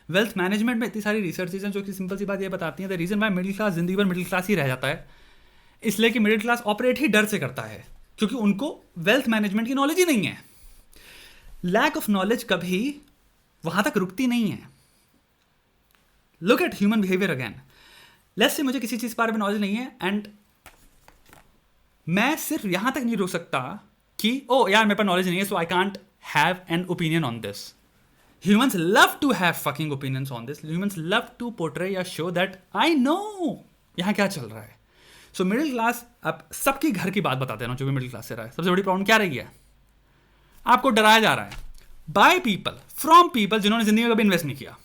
Wealth management में इतनी सारी रिसर्चेज हैं जो कि सिंपल सी बात ये बताती हैं the reason why middle class जिंदगी भर मिडिल क्लास ही रह जाता है, इसलिए कि मिडिल क्लास ऑपरेट ही डर से करता है, क्योंकि उनको वेल्थ मैनेजमेंट की नॉलेज ही नहीं है। लैक ऑफ नॉलेज कभी वहां तक रुकती नहीं है। Look at human behaviour again. Let's say मुझे किसी चीज़ के बारे में नॉलेज नहीं है एंड मैं सिर्फ यहां तक नहीं रुक सकता कि ओ यार मेरे पास नॉलेज नहीं है so I can't have an opinion on this. Humans love to have fucking opinions on this. Humans love to portray या show that I know यहाँ क्या चल रहा है। सो मिडिल क्लास, अब सबकी घर की बात बताते हैं जो भी मिडिल क्लास से रहा है, सबसे बड़ी प्रॉब्लम क्या रही है? आपको डराया जा रहा है बाय पीपल, फ्रॉम पीपल जिन्होंने जिंदगी में कभी इन्वेस्ट नहीं किया।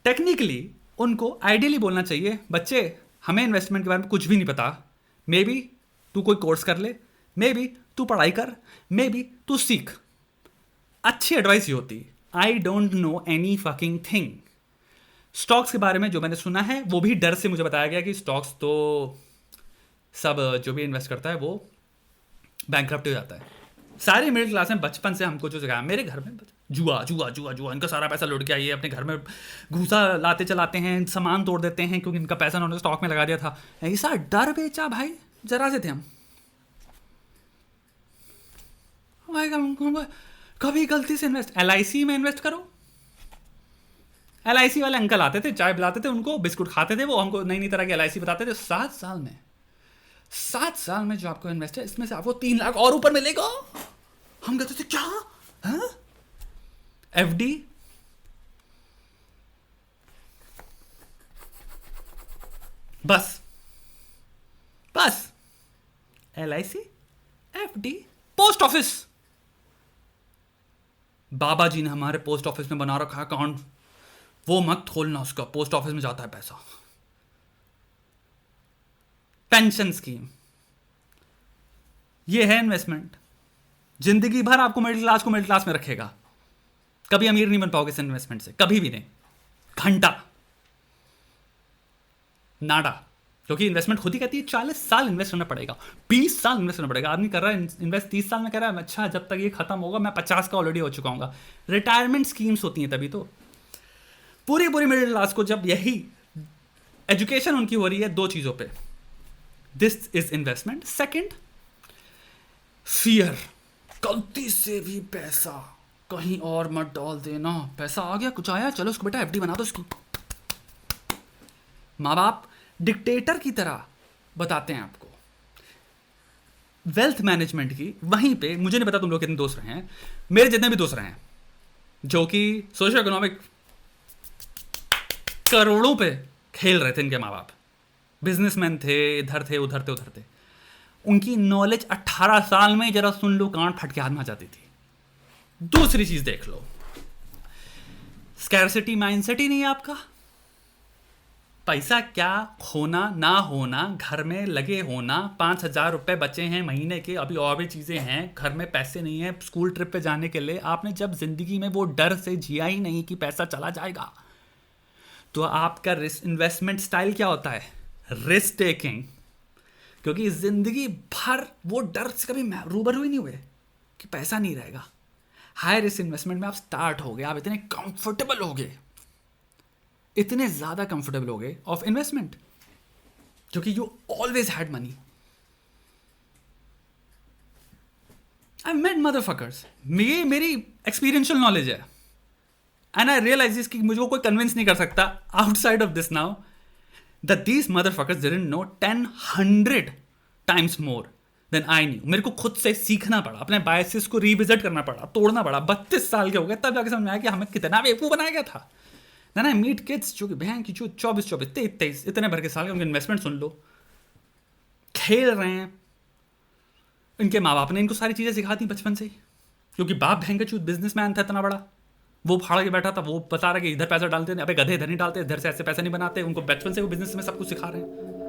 टेक्निकली उनको आइडियली बोलना चाहिए बच्चे हमें इन्वेस्टमेंट के बारे में कुछ भी नहीं पता, मे बी तू कोई कोर्स कर ले, मे बी तू पढ़ाई कर, मे बी तू सीख। अच्छी एडवाइस ये होती, I don't know any fucking thing. Stocks के बारे में जो मैंने सुना है वो भी डर से मुझे बताया गया कि स्टॉक्स तो सब जो भी इन्वेस्ट करता है वो बैंकक्रप्ट हो जाता है। सारे मिडिल क्लास में बचपन से हमको जो सिखाया, मेरे घर में जुआ जुआ जुआ जुआ, इनका सारा पैसा लुट गया, ये अपने घर में घूसा लाते चलाते हैं, सामान तोड़ देते हैं क्योंकि इनका पैसा उन्होंने स्टॉक में लगा दिया था। ऐसा डर बेचा भाई, जरा से थे हम। कभी गलती से इन्वेस्ट LIC में इन्वेस्ट करो। LIC वाले अंकल आते थे, चाय पिलाते थे, उनको बिस्कुट खाते थे, वो हमको नई नई तरह की LIC बताते थे। 7 साल में जो आपको इन्वेस्ट है इसमें से आपको 3 लाख और ऊपर मिलेगा। हम कहते थे क्या? हाँ? FD बस LIC, FD, पोस्ट ऑफिस। बाबा जी ने हमारे पोस्ट ऑफिस में बना रखा है अकाउंट, वो मत खोलना, उसका पोस्ट ऑफिस में जाता है पैसा। पेंशन स्कीम, ये है इन्वेस्टमेंट। जिंदगी भर आपको मिडिल क्लास को मिडिल क्लास में रखेगा, कभी अमीर नहीं बन पाओगे इस इन्वेस्टमेंट से, कभी भी नहीं। घंटा नाडा, क्योंकि इन्वेस्टमेंट खुद ही कहती है 40 साल इन्वेस्ट करना पड़ेगा, 20 साल इन्वेस्ट करना पड़ेगा। आदमी कर रहा है इन्वेस्ट 30 साल में, कर रहा है अच्छा जब तक ये खत्म होगा मैं 50 का ऑलरेडी हो चुका हूँ। रिटायरमेंट स्कीम्स होती हैं तभी तो। पूरी मिडिल क्लास को जब यही एजुकेशन उनकी हो रही है 2 चीज़ों पे, this is investment, second fear, गलती से भी पैसा कहीं और मत डाल देना। पैसा आ गया, कुछ आया, चलो उसको बेटा FD बना दो उसको। माँ बाप डिक्टेटर की तरह बताते हैं आपको वेल्थ मैनेजमेंट की। वहीं पे मुझे नहीं पता तुम लोग कितने दोस्त रहे हैं, मेरे जितने भी दोस्त रहे हैं जो कि सोशल इकोनॉमिक करोड़ों पे खेल रहे थे, इनके माँ बाप बिजनेसमैन थे, इधर थे उधर थे, उनकी नॉलेज 18 साल में जरा सुन लो कान फट के हाथ में आ जाती थी। दूसरी चीज देख लो, स्कैरसिटी माइंडसेट ही नहीं है आपका। पैसा क्या होना ना होना, घर में लगे होना, 5,000 रुपए बचे हैं महीने के, अभी और भी चीज़ें हैं, घर में पैसे नहीं है स्कूल ट्रिप पे जाने के लिए। आपने जब जिंदगी में वो डर से जिया ही नहीं कि पैसा चला जाएगा, तो आपका इन्वेस्टमेंट स्टाइल क्या होता है? Risk taking. क्योंकि जिंदगी भर वो डर से कभी रूबरू ही नहीं हुए कि पैसा नहीं रहेगा। हाई रिस्क इन्वेस्टमेंट में आप स्टार्ट हो गए, आप इतने कंफर्टेबल हो गए, इतने ज्यादा कंफर्टेबल हो गए ऑफ इन्वेस्टमेंट, क्योंकि you always had money. I met motherfuckers, ये मेरी एक्सपीरियंशियल नॉलेज है एंड आई रियलाइज कि मुझे कोई कन्विंस नहीं कर सकता outside of this now that these motherfuckers didn't know 10-100 times more than I knew. मेरे को खुद से सीखना पड़ा, अपने बायसेस को रिविजिट करना पड़ा, तोड़ना पड़ा। 32 साल के हो गए तब जाके समझ में आया कि हमें कितना बेवकूफ बनाया गया था। ना मीट किड्स जो कि बहन की 24, 23 इतने भर के साल के, उनके इन्वेस्टमेंट सुन लो, खेल रहे हैं। इनके माँ बाप ने इनको सारी चीज़ें सिखा दी बचपन से ही, क्योंकि बाप बहन का चूत बिजनेसमैन था इतना बड़ा, वो फाड़ के बैठा था, वो बता रहा कि इधर पैसा डालते हैं, अबे गधे इधर नहीं डालते, इधर से ऐसे पैसा नहीं बनाते। उनको बचपन से वो बिजनेस में सब कुछ सिखा रहे हैं।